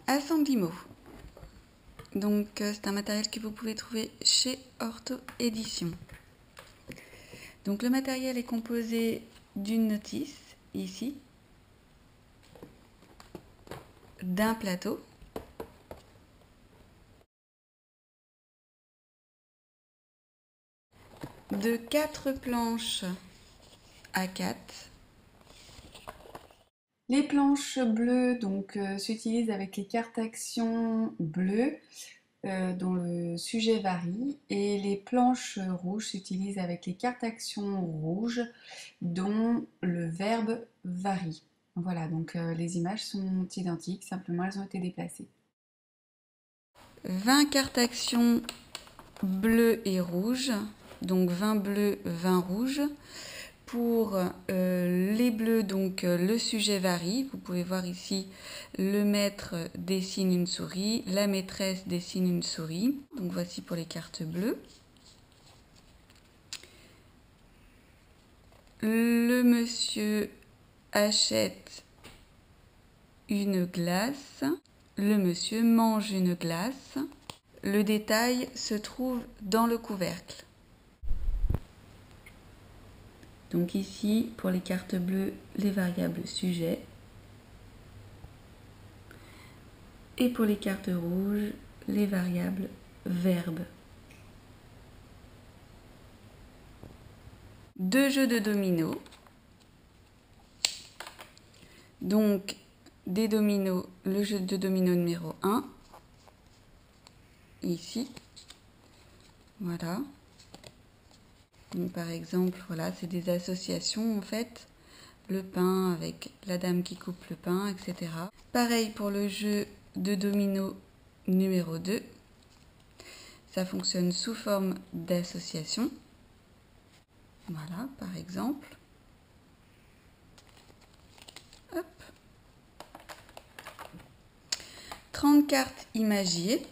Assemblimo. Donc c'est un matériel que vous pouvez trouver chez Ortho Édition. Donc le matériel est composé d'une notice, ici, d'un plateau, de 4 planches A4. Les planches bleues s'utilisent avec les cartes actions bleues dont le sujet varie, et les planches rouges s'utilisent avec les cartes actions rouges dont le verbe varie. Voilà, donc les images sont identiques, simplement elles ont été déplacées. 20 cartes actions bleues et rouges, donc 20 bleus, 20 rouges. Pour les bleus, donc le sujet varie. Vous pouvez voir ici, le maître dessine une souris, la maîtresse dessine une souris. Donc voici pour les cartes bleues. Le monsieur achète une glace. Le monsieur mange une glace. Le détail se trouve dans le couvercle. Donc ici, pour les cartes bleues, les variables sujet. Et pour les cartes rouges, les variables verbe. 2 jeux de dominos. Donc, des dominos, le jeu de dominos numéro 1. Ici. Voilà. Donc, par exemple, voilà, c'est des associations en fait. Le pain avec la dame qui coupe le pain, etc. Pareil pour le jeu de dominos numéro 2. Ça fonctionne sous forme d'association. Voilà, par exemple. Hop. 30 cartes imagiées.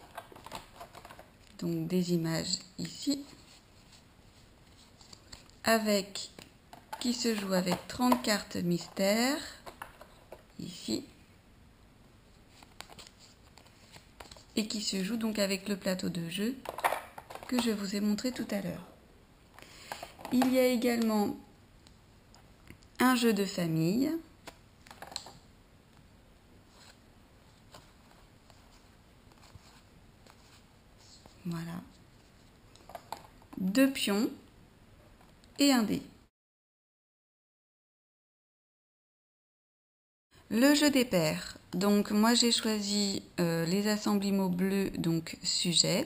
Donc des images ici. Qui se joue avec 30 cartes mystères. Ici. Et qui se joue donc avec le plateau de jeu que je vous ai montré tout à l'heure. Il y a également un jeu de famille. Voilà. 2 pions et un dé. Le jeu des paires. Donc moi j'ai choisi les assemblimo bleus, donc sujet.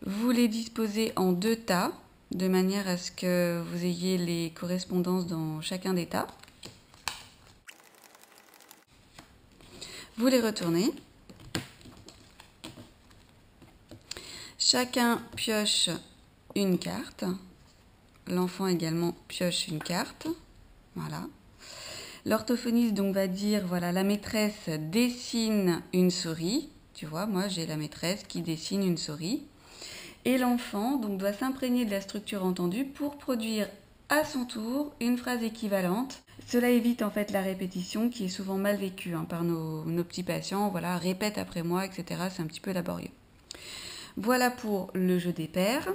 Vous les disposez en 2 tas, de manière à ce que vous ayez les correspondances dans chacun des tas. Vous les retournez. Chacun pioche une carte. L'enfant également pioche une carte. Voilà. L'orthophoniste donc va dire, voilà, la maîtresse dessine une souris. Tu vois, moi j'ai la maîtresse qui dessine une souris. Et l'enfant donc doit s'imprégner de la structure entendue pour produire à son tour une phrase équivalente. Cela évite en fait la répétition qui est souvent mal vécue par nos petits patients. Voilà, répète après moi, etc. C'est un petit peu laborieux. Voilà pour le jeu des paires.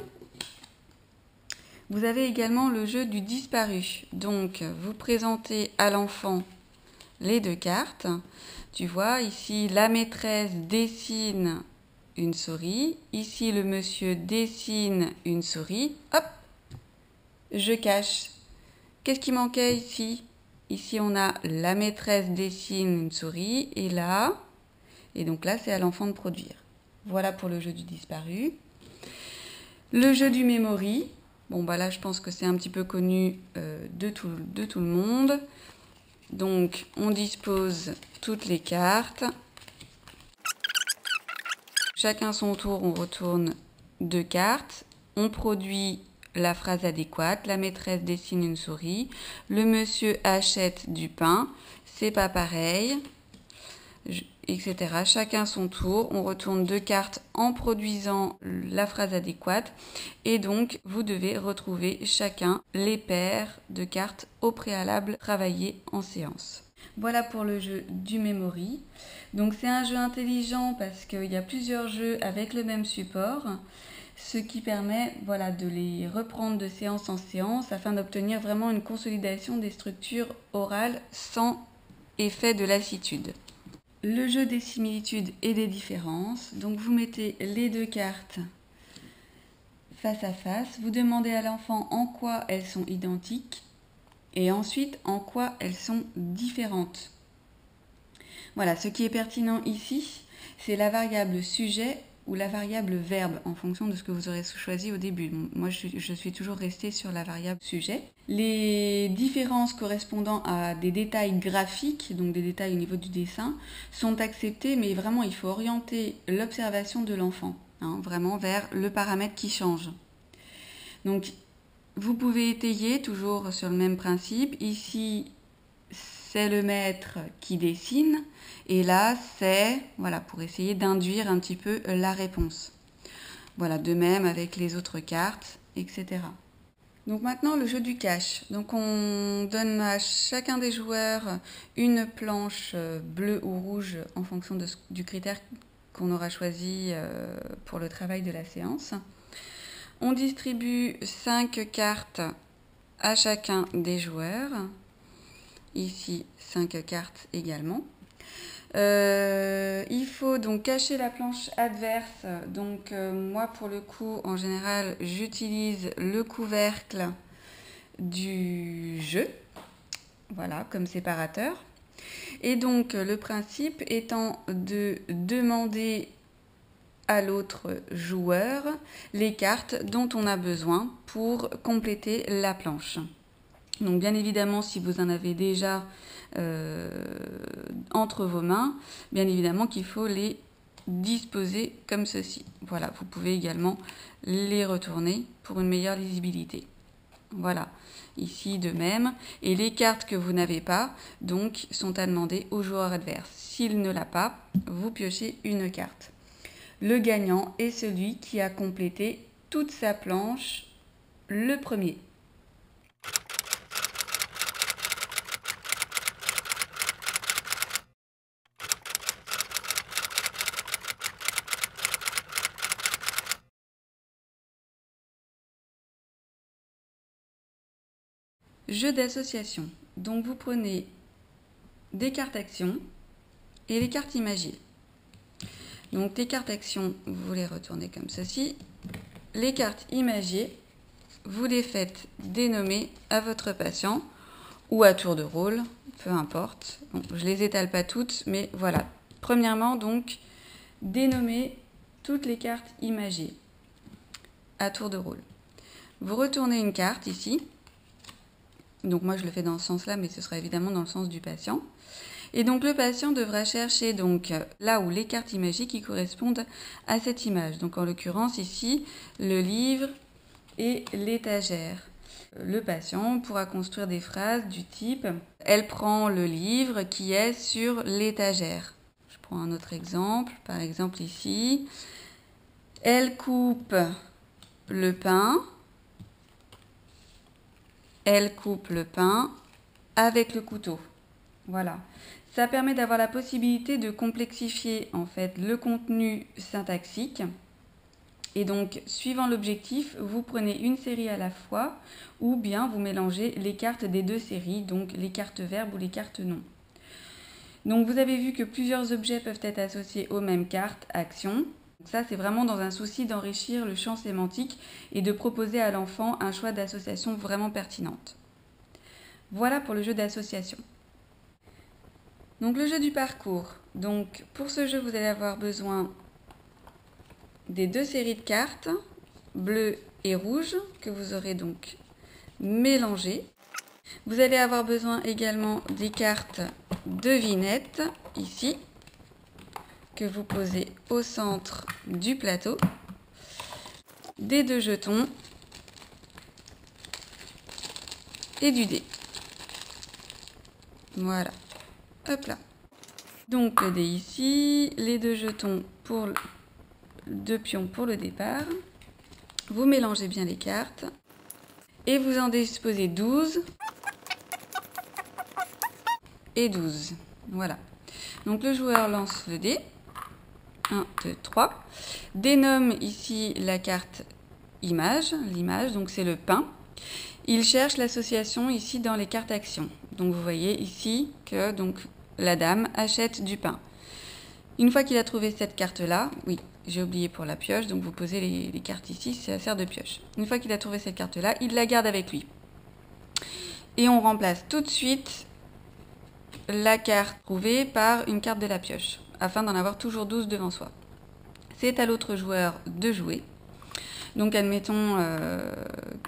Vous avez également le jeu du disparu. Donc, vous présentez à l'enfant les 2 cartes. Tu vois, ici, la maîtresse dessine une souris. Ici, le monsieur dessine une souris. Hop, je cache. Qu'est-ce qui manquait ici? Ici, on a la maîtresse dessine une souris. Et là, et donc là, c'est à l'enfant de produire. Voilà pour le jeu du disparu. Le jeu du memory. Bon, bah là, je pense que c'est un petit peu connu de tout le monde. Donc, on dispose toutes les cartes. Chacun son tour, on retourne 2 cartes. On produit la phrase adéquate. La maîtresse dessine une souris. Le monsieur achète du pain. C'est pas pareil. Etc. Chacun son tour, on retourne 2 cartes en produisant la phrase adéquate et donc vous devez retrouver chacun les paires de cartes au préalable travaillées en séance. Voilà pour le jeu du Memory. Donc c'est un jeu intelligent parce qu'il y a plusieurs jeux avec le même support, ce qui permet de les reprendre de séance en séance afin d'obtenir vraiment une consolidation des structures orales sans effet de lassitude. Le jeu des similitudes et des différences. Donc vous mettez les deux cartes face à face, vous demandez à l'enfant en quoi elles sont identiques et ensuite en quoi elles sont différentes. Voilà, ce qui est pertinent ici, c'est la variable sujet ou la variable verbe en fonction de ce que vous aurez choisi au début. Moi, je suis toujours restée sur la variable sujet. Les différences correspondant à des détails graphiques, donc des détails au niveau du dessin, sont acceptées, mais vraiment, il faut orienter l'observation de l'enfant, vraiment vers le paramètre qui change. Donc, vous pouvez étayer toujours sur le même principe. Ici, c'est le maître qui dessine et là c'est pour essayer d'induire un petit peu la réponse. Voilà, de même avec les autres cartes, etc. Donc maintenant le jeu du cache. Donc on donne à chacun des joueurs une planche bleue ou rouge en fonction du critère qu'on aura choisi pour le travail de la séance. On distribue 5 cartes à chacun des joueurs. Ici, 5 cartes également. Il faut donc cacher la planche adverse. Donc moi, pour le coup, en général, j'utilise le couvercle du jeu, voilà, comme séparateur. Et donc, le principe étant de demander à l'autre joueur les cartes dont on a besoin pour compléter la planche. Donc bien évidemment, si vous en avez déjà entre vos mains, bien évidemment qu'il faut les disposer comme ceci. Voilà, vous pouvez également les retourner pour une meilleure lisibilité. Voilà, ici de même. Et les cartes que vous n'avez pas, donc, sont à demander au joueur adverse. S'il ne l'a pas, vous piochez une carte. Le gagnant est celui qui a complété toute sa planche le premier. Jeu d'association. Donc vous prenez des cartes actions et les cartes imagées. Donc les cartes actions, vous les retournez comme ceci. Les cartes imagées, vous les faites dénommer à votre patient ou à tour de rôle, peu importe. Bon, je ne les étale pas toutes, mais voilà. Premièrement, donc, dénommer toutes les cartes imagées à tour de rôle. Vous retournez une carte ici. Donc moi je le fais dans ce sens-là, mais ce sera évidemment dans le sens du patient. Et donc le patient devra chercher donc là où les cartes imagées qui correspondent à cette image. Donc en l'occurrence ici, le livre et l'étagère. Le patient pourra construire des phrases du type « Elle prend le livre qui est sur l'étagère ». Je prends un autre exemple, par exemple ici. « Elle coupe le pain ». Elle coupe le pain avec le couteau. Voilà. Ça permet d'avoir la possibilité de complexifier en fait le contenu syntaxique. Et donc, suivant l'objectif, vous prenez une série à la fois ou bien vous mélangez les cartes des deux séries, donc les cartes verbes ou les cartes noms. Donc, vous avez vu que plusieurs objets peuvent être associés aux mêmes cartes actions. Ça, c'est vraiment dans un souci d'enrichir le champ sémantique et de proposer à l'enfant un choix d'association vraiment pertinente. Voilà pour le jeu d'association. Donc le jeu du parcours. Donc pour ce jeu, vous allez avoir besoin des deux séries de cartes, bleues et rouges, que vous aurez donc mélangées. Vous allez avoir besoin également des cartes devinettes, ici, que vous posez au centre du plateau, des deux jetons et du dé. Voilà, hop là. Donc le dé ici, les deux jetons pour deux pions pour le départ. Vous mélangez bien les cartes et vous en disposez 12 et 12. Voilà. Donc le joueur lance le dé. 1, 2, 3. Dénomme ici la carte image, l'image, donc c'est le pain. Il cherche l'association ici dans les cartes actions. Donc vous voyez ici que donc, la dame achète du pain. Une fois qu'il a trouvé cette carte-là, oui, j'ai oublié pour la pioche, donc vous posez les cartes ici, ça sert de pioche. Une fois qu'il a trouvé cette carte-là, il la garde avec lui. Et on remplace tout de suite la carte trouvée par une carte de la pioche, afin d'en avoir toujours 12 devant soi. C'est à l'autre joueur de jouer. Donc admettons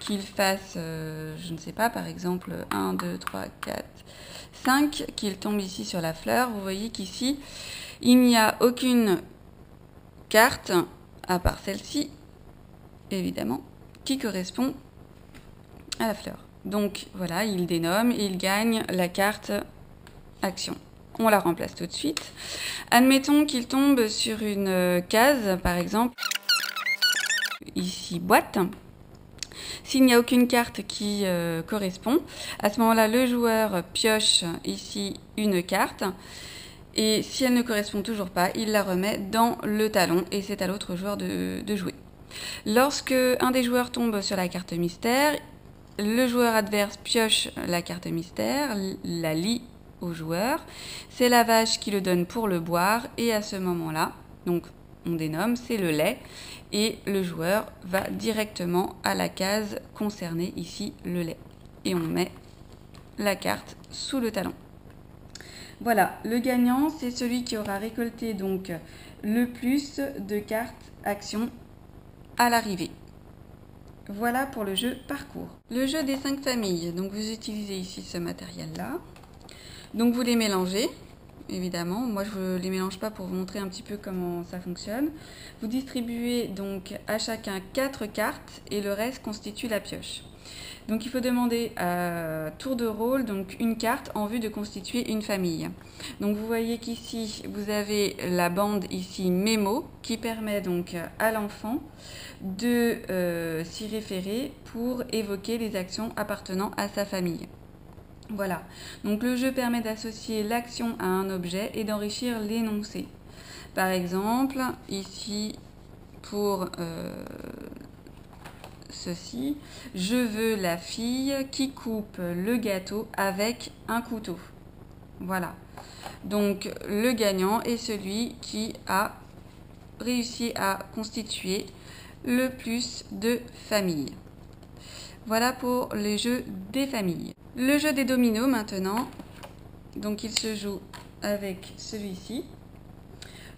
qu'il fasse, je ne sais pas, par exemple 1, 2, 3, 4, 5, qu'il tombe ici sur la fleur. Vous voyez qu'ici, il n'y a aucune carte, à part celle-ci, évidemment, qui correspond à la fleur. Donc voilà, il dénomme et il gagne la carte action. On la remplace tout de suite. Admettons qu'il tombe sur une case, par exemple, ici boîte. S'il n'y a aucune carte qui correspond, à ce moment-là, le joueur pioche ici une carte. Et si elle ne correspond toujours pas, il la remet dans le talon et c'est à l'autre joueur de jouer. Lorsque un des joueurs tombe sur la carte mystère, le joueur adverse pioche la carte mystère, la lie au joueur. C'est la vache qui le donne pour le boire et à ce moment-là, donc on dénomme, c'est le lait et le joueur va directement à la case concernée, ici le lait. Et on met la carte sous le talon. Voilà, le gagnant, c'est celui qui aura récolté donc le plus de cartes actions à l'arrivée. Voilà pour le jeu parcours. Le jeu des 5 familles, donc vous utilisez ici ce matériel-là. Donc vous les mélangez, évidemment. Moi je ne les mélange pas pour vous montrer un petit peu comment ça fonctionne. Vous distribuez donc à chacun 4 cartes et le reste constitue la pioche. Donc il faut demander à tour de rôle donc une carte en vue de constituer une famille. Donc vous voyez qu'ici vous avez la bande ici mémo qui permet donc à l'enfant de s'y référer pour évoquer les actions appartenant à sa famille. Voilà, donc le jeu permet d'associer l'action à un objet et d'enrichir l'énoncé. Par exemple, ici pour ceci, je veux la fille qui coupe le gâteau avec un couteau. Voilà, donc le gagnant est celui qui a réussi à constituer le plus de familles. Voilà pour le jeu des familles. Le jeu des dominos maintenant, donc il se joue avec celui-ci.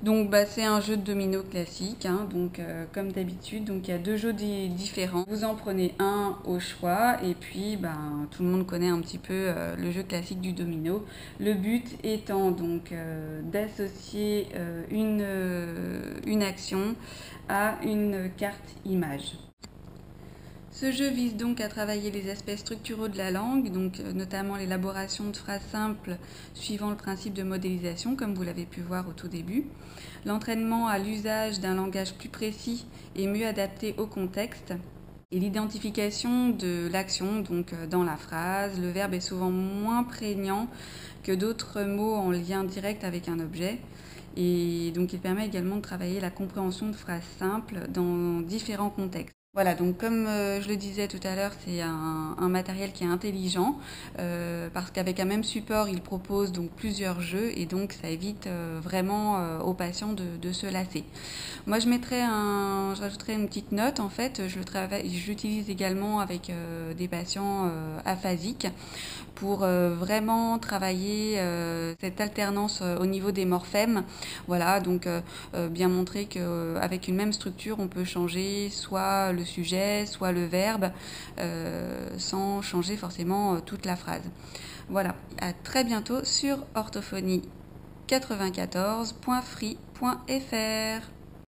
Donc c'est un jeu de dominos classique, hein, donc comme d'habitude. Donc il y a 2 jeux différents. Vous en prenez un au choix et puis tout le monde connaît un petit peu le jeu classique du domino. Le but étant donc d'associer une action à une carte image. Ce jeu vise donc à travailler les aspects structuraux de la langue, donc notamment l'élaboration de phrases simples suivant le principe de modélisation, comme vous l'avez pu voir au tout début, l'entraînement à l'usage d'un langage plus précis et mieux adapté au contexte, et l'identification de l'action donc dans la phrase. Le verbe est souvent moins prégnant que d'autres mots en lien direct avec un objet. Et donc il permet également de travailler la compréhension de phrases simples dans différents contextes. Voilà, donc comme je le disais tout à l'heure, c'est un matériel qui est intelligent parce qu'avec un même support, il propose donc plusieurs jeux et donc ça évite vraiment aux patients de se lasser. Moi, je rajouterai une petite note. En fait, je l'utilise également avec des patients aphasiques pour vraiment travailler cette alternance au niveau des morphèmes. Voilà, donc bien montrer qu'avec une même structure, on peut changer soit le sujet, soit le verbe, sans changer forcément toute la phrase. Voilà, à très bientôt sur orthophonie94.free.fr.